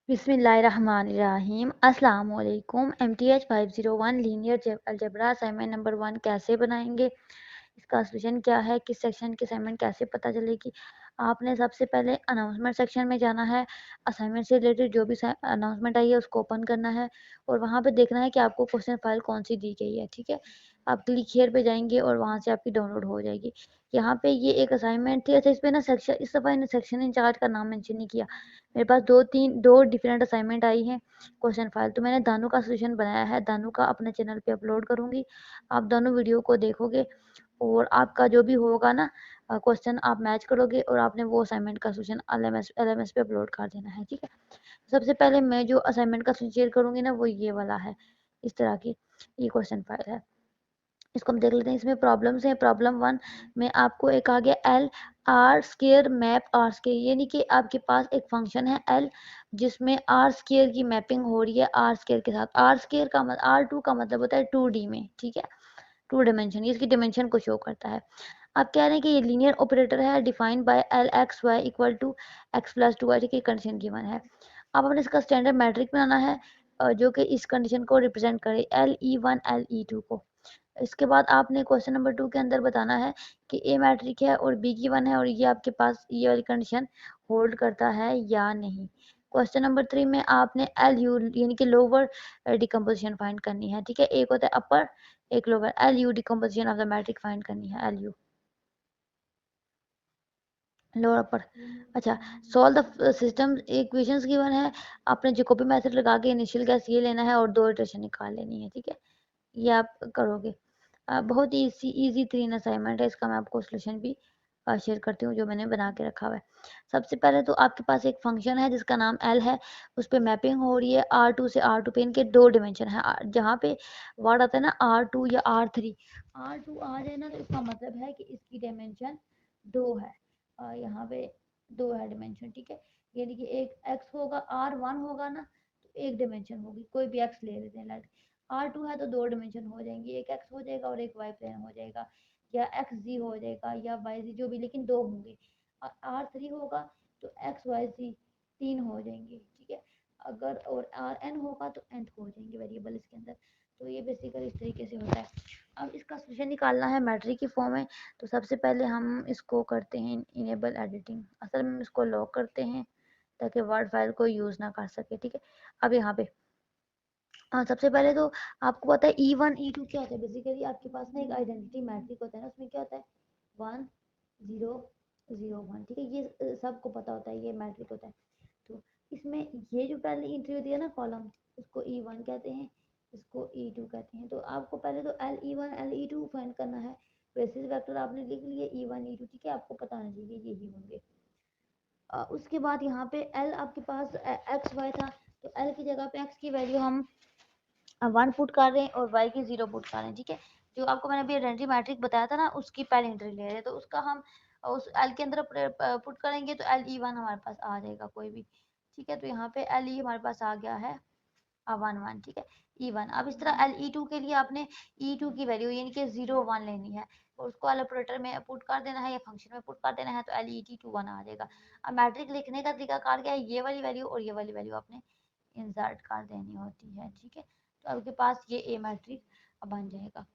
बिस्मिल्लाहिर्रहमानिर्रहीम। अस्सलाम वालेकुम। MTH 501 linear algebra assignment number 1 कैसे बनाएंगे, इसका सोल्यूशन क्या है, किस सेक्शन की असाइनमेंट कैसे पता चलेगी। आपने सबसे पहले अनाउंसमेंट सेक्शन में जाना है। असाइनमेंट से रिलेटेड जो भी अनाउंसमेंट आई है उसको ओपन करना है और वहाँ पे देखना है कि आपको क्वेश्चन फाइल कौन सी दी गई है। ठीक है, आप क्लिक हियर पे जाएंगे और वहाँ से आपकी डाउनलोड हो जाएगी। यहाँ पे ये एक असाइनमेंट थी। अच्छा, इस पे ना सेक्शन, इस दफ़ा इन्हें सेक्शन इंचार्ज का नाम मेंशन नहीं किया। मेरे पास दो डिफरेंट असाइनमेंट आई हैं क्वेश्चन फाइल, तो मैंने दानू का सोल्यूशन बनाया है। दानू का अपने चैनल पे अपलोड करूँगी, आप दोनों वीडियो को देखोगे और आपका जो भी होगा ना क्वेश्चन आप मैच करोगे और आपने वो असाइनमेंट का सोल्यूशन LMS पे अपलोड कर देना है। ठीक है, सबसे पहले मैं जो असाइनमेंट का सोल्यूशन शेयर करूँगी ना वो ये वाला है। इस तरह की ये क्वेश्चन फाइल है, इसको हम देख लेते हैं। इसमें प्रॉब्लम्स हैं। प्रॉब्लम 1 में आपको एक आ गया L R square map R square, यानी कि आपके पास एक फंक्शन है एल जिसमें आर स्केयर की मैपिंग हो रही है आर स्केयर के साथ। आर स्केयर का मतलब R2 का मतलब होता है 2D में। ठीक है, 2 डायमेंशन, इसकी डायमेंशन को शो करता है। आप कह रहे हैं कि ये लीनियर ऑपरेटर है defined by L X Y equal to X plus 2 की कंडीशन गिवन है। अब हमने इसका स्टैंडर्ड मैट्रिक बनाना है जो कि इस कंडीशन को रिप्रेजेंट करे, LE1 LE2 को। इसके बाद आपने क्वेश्चन नंबर 2 के अंदर बताना है कि ए मैट्रिक है और बी की 1 है और ये आपके पास ये वाली कंडीशन होल्ड करता है या नहीं। क्वेश्चन नंबर 3 में आपने एल यू यानी कि लोअर डिकम्पोजिशन फाइंड करनी है। ठीक है, एक होता है अपर, एक lower. L U decomposition of the matrix find करनी है, एल यू लोअर अपर। अच्छा, solve the system equations given है। आपने जैकोबी मेथड लगा के इनिशियल गैस ये लेना है और 2 इटरेशन निकाल लेनी है। ठीक है, ये आप करोगे। बहुत ही इजी 3 असाइनमेंट है, इसका मैं आपको सोल्यूशन भी शेयर करती हूँ जो मैंने बना के रखा हुआ है। सबसे पहले तो आपके पास एक फंक्शन है जिसका नाम एल है, उस पर मैपिंग हो रही है R2 से R2 पे। इनके 2 डिमेंशन है। जहाँ पे वर्ड आता है ना R2 या R3, R2 आ जाए ना तो इसका मतलब है कि इसकी डायमेंशन 2 है। यहाँ पे 2 है डिमेंशन। ठीक है, यानी कि एक x होगा, R1 होगा ना तो एक डिमेंशन होगी, कोई भी x ले लेते हैं। लाइक R2 है तो 2 डिमेंशन हो जाएंगी, एक x हो जाएगा और एक y प्लेन हो जाएगा, या एक्स जी हो जाएगा या वाई जी, जो भी, लेकिन 2 होंगे। R3 होगा तो एक्स वाई जी 3 हो जाएंगे। ठीक है, अगर और Rn होगा तो nth हो जाएंगे वेरिएबल इसके अंदर। तो ये बेसिकली इस तरीके से होता है। अब इसका सोल्यूशन निकालना है मैट्रिक की फॉर्म में, तो सबसे पहले हम इसको करते हैं इनेबल एडिटिंग। असल में इसको लॉक करते हैं ताकि वर्ड फाइल को यूज़ ना कर सके। ठीक है, अब यहाँ पे सबसे पहले तो आपको पता है E1 E2 क्या होता है। बेसिकली आपके पास ना एक आइडेंटिटी मैट्रिक होता है ना, उसमें क्या होता है 1 0 0 1। ठीक है, ये सबको पता होता है, ये मैट्रिक होता है। तो इसमें ये जो पहले एंट्री होती है ना कॉलम, उसको E1 कहते हैं, इसको E2 कहते हैं। तो आपको पहले तो LE1 LE2 फाइंड करना है। बेसिस वेक्टर आपने लिख लिए E1 E2। ठीक है, आपको पता होना चाहिए यही होंगे। उसके बाद यहाँ पे L आपके पास एक्स वाई था, तो L की जगह पे x की वैल्यू हम 1 पुट कर रहे हैं और y की 0 पुट कर रहे हैं। ठीक है, जो आपको मैंने अभी आइडेंटिटी मैट्रिक बताया था ना उसकी पहले एंट्री ले रहे हैं, तो उसका हम उस L के अंदर पुट करेंगे तो LE1 हमारे पास आ जाएगा कोई भी। ठीक है, तो यहाँ पे LE हमारे पास आ गया है 1 1। ठीक है, E1। अब इस तरह LE2 के लिए आपने E2 की वैल्यू यानी कि 0 1 लेनी है और उसको एल ऑपरेटर में पुट कर देना है या फंक्शन में पुट कर देना है, तो LET2 1 आ जाएगा। अब मैट्रिक लिखने का तरीका कार क्या है, ये वाली वैल्यू और ये वाली वैल्यू आपने इंसर्ट कर देनी होती है। ठीक है, तो आपके पास ये ए मैट्रिक बन जाएगा।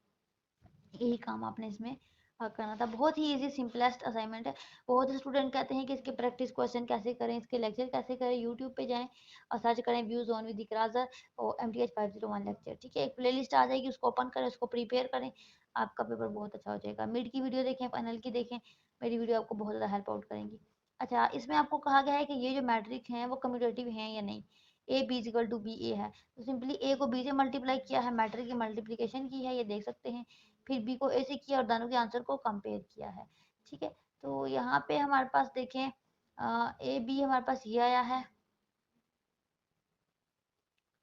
यही काम आपने इसमें करना था। बहुत ही इजी सिंपलेस्ट असाइनमेंट है। बहुत से स्टूडेंट कहते हैं कि इसके प्रैक्टिस क्वेश्चन कैसे करें, इसके लेक्चर कैसे करें। यूट्यूब पे जाएं और सर्च करें व्यूज ऑन विद इकराज़र और MTH 501 लेक्चर। ठीक है, एक प्लेलिस्ट आ जाएगी, उसको ओपन करें, उसको प्रिपेयर करें, आपका पेपर बहुत अच्छा हो जाएगा। मिड की वीडियो देखें, फाइनल की देखें, मेरी वीडियो आपको बहुत ज़्यादा हेल्प आउट करेंगी। अच्छा, इसमें आपको कहा गया है कि ये जो मैट्रिक हैं वो कम्यूटेटिव हैं या नहीं। A B equal to B A है, तो सिंपली ए को बी से मल्टीप्लाई किया है, मैट्रिक की मल्टीप्लीकेशन की है, ये देख सकते हैं। फिर बी को ए से किया और दोनों के आंसर को कंपेयर किया है। ठीक है, तो यहाँ पे हमारे पास देखें ए बी हमारे पास ये आया है।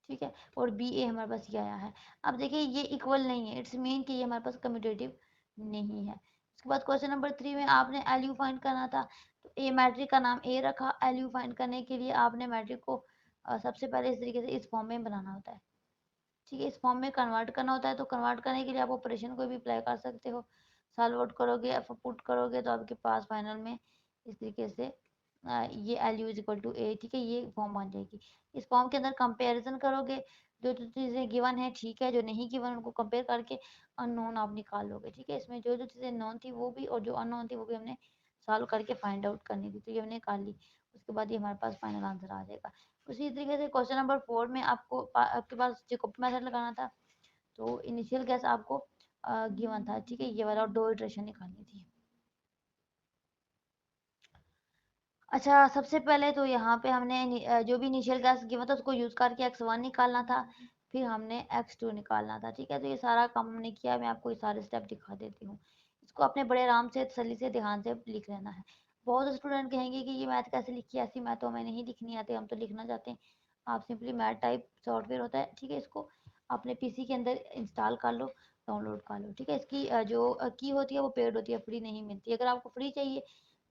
ठीक है, और बी ए हमारे पास ये आया है। अब देखिए ये इक्वल नहीं है, इट्स मीन कि ये हमारे पास कम्यूटेटिव नहीं है। उसके बाद क्वेश्चन नंबर 3 में आपने एल यू फाइंड करना था, तो ए मैट्रिक का नाम ए रखा। एल यू फाइंड करने के लिए आपने मैट्रिक को सबसे पहले इस तरीके से इस फॉर्म में बनाना होता है। ठीक है, इस फॉर्म में कन्वर्ट करना होता है। तो कन्वर्ट करने के लिए आप ऑपरेशन कोई भी अप्लाई कर सकते हो। सॉल्व आउट करोगे, पुट करोगे तो आपके पास फाइनल में इस तरीके से ये L U is equal to A, ठीक है, ये फॉर्म बन जाएगी। इस फॉर्म के अंदर कंपेरिजन करोगे, जो चीज़ें गिवन है ठीक है, जो नहीं गिवन उनको कंपेयर करके अननोन आप निकाल लोगे, ठीक है। इसमें जो चीज़ें नोन थी वो भी और जो अननोन थी वो भी हमने सॉल्व करके फाइंड आउट करनी थी, तो ये हमने निकाल ली। उसके बाद ये हमारे पास फाइनल आंसर आ जाएगा। उसी तरीके से क्वेश्चन नंबर 4 में आपके पास जैकोबी मेथड लगाना था, तो इनिशियल गैस आपको गिवन था, ठीक है, ये वाला, और 2 इटरेशन निकालनी थी। अच्छा, सबसे पहले तो यहाँ पे हमने जो भी इनिशियल गैस गिवन था उसको यूज़ करके x1 निकालना था, फिर हमने x2 निकालना था, ठीक है। तो ये सारा काम हमने किया, मैं आपको ये सारे स्टेप दिखा देती हूँ। इसको अपने बड़े आराम से, तसल्ली से, ध्यान से लिख लेना है। बहुत स्टूडेंट कहेंगे कि ये मैथ कैसे लिखी है, ऐसी मैथ तो हमें नहीं लिखनी आती, हम तो लिखना चाहते हैं। आप सिंपली मैथ टाइप सॉफ्टवेयर होता है, ठीक है, इसको अपने पीसी के अंदर इंस्टॉल कर लो, डाउनलोड कर लो, ठीक है। इसकी जो की होती है वो पेड होती है, फ्री नहीं मिलती। अगर आपको फ्री चाहिए,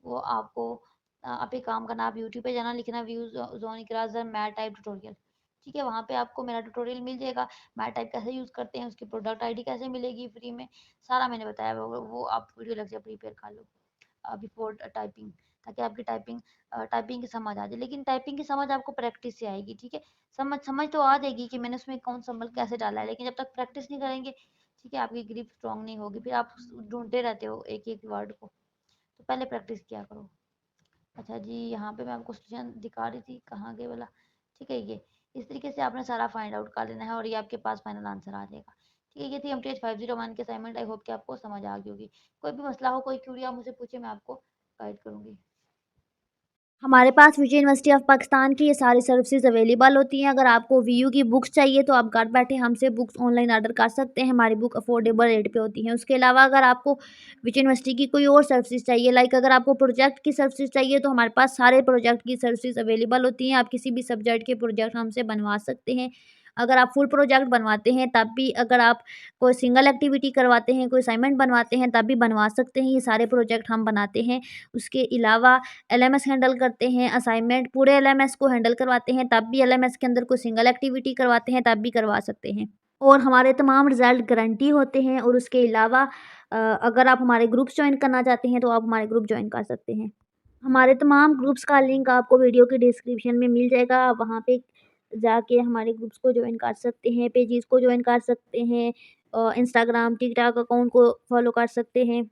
वो आपको आप एक काम करना, आप यूट्यूब पे जाना, लिखना व्यूज जोन इकराज मैट टाइप ट्यूटोरियल, ठीक है। वहाँ पे आपको मेरा ट्यूटोरियल मिल जाएगा, मैट टाइप कैसे यूज़ करते हैं, उसकी प्रोडक्ट आईडी कैसे मिलेगी फ्री में, सारा मैंने बताया हुआ, वो आप वीडियो लग से प्रिपेयर कर लो बिफोर टाइपिंग, ताकि आपकी टाइपिंग की समझ आ जाए। लेकिन टाइपिंग की समझ आपको प्रैक्टिस से आएगी, ठीक है। समझ समझ तो आ जाएगी कि मैंने उसमें कौन संबल कैसे डाला है, लेकिन जब तक प्रैक्टिस नहीं करेंगे, ठीक है, आपकी ग्रिप स्ट्रांग नहीं होगी, फिर आप ढूंढते रहते हो एक एक वर्ड को। तो पहले प्रैक्टिस किया करो। अच्छा जी, यहाँ पे मैं आपको सॉल्यूशन दिखा रही थी, कहाँ गए वाला, ठीक है। ये इस तरीके से आपने सारा फाइंड आउट कर लेना है और ये आपके पास फाइनल आंसर आ जाएगा, ठीक है। ये थी एमटीएच 501 के असाइनमेंट। आई होप कि आपको समझ आ गई होगी। कोई भी मसला हो, कोई क्यूरी, आप मुझे पूछे, मैं आपको गाइड करूँगी। हमारे पास विजय यूनिवर्सिटी ऑफ पाकिस्तान की ये सारी सर्विसेज अवेलेबल होती हैं। अगर आपको वीयू की बुक्स चाहिए तो आप घर बैठे हमसे बुक्स ऑनलाइन ऑर्डर कर सकते हैं। हमारी बुक अफोर्डेबल रेट पे होती हैं। उसके अलावा अगर आपको विजय यूनिवर्सिटी की कोई और सर्विसेज चाहिए, लाइक अगर आपको प्रोजेक्ट की सर्विसेज चाहिए, तो हमारे पास सारे प्रोजेक्ट की सर्विसेज अवेलेबल होती हैं। आप किसी भी सब्जेक्ट के प्रोजेक्ट हमसे बनवा सकते हैं। अगर आप फुल प्रोजेक्ट बनवाते हैं तब भी, अगर आप कोई सिंगल एक्टिविटी करवाते हैं, कोई असाइनमेंट बनवाते हैं, तब भी बनवा सकते हैं। ये सारे प्रोजेक्ट हम बनाते हैं। उसके अलावा एलएमएस हैंडल करते हैं, असाइनमेंट पूरे एलएमएस को हैंडल करवाते हैं, तब भी एलएमएस के अंदर कोई सिंगल एक्टिविटी करवाते हैं, तब भी करवा सकते हैं। और हमारे तमाम रिज़ल्ट गारंटी होते हैं। और उसके अलावा अगर आप हमारे ग्रुप्स जॉइन करना चाहते हैं, तो आप हमारे ग्रुप जॉइन कर सकते हैं। हमारे तमाम ग्रुप्स का लिंक आपको वीडियो के डिस्क्रिप्शन में मिल जाएगा। आप वहाँ पे जाके हमारे ग्रुप्स को जॉइन कर सकते हैं, पेजेस को जॉइन कर सकते हैं, इंस्टाग्राम, टिकटॉक अकाउंट को फॉलो कर सकते हैं।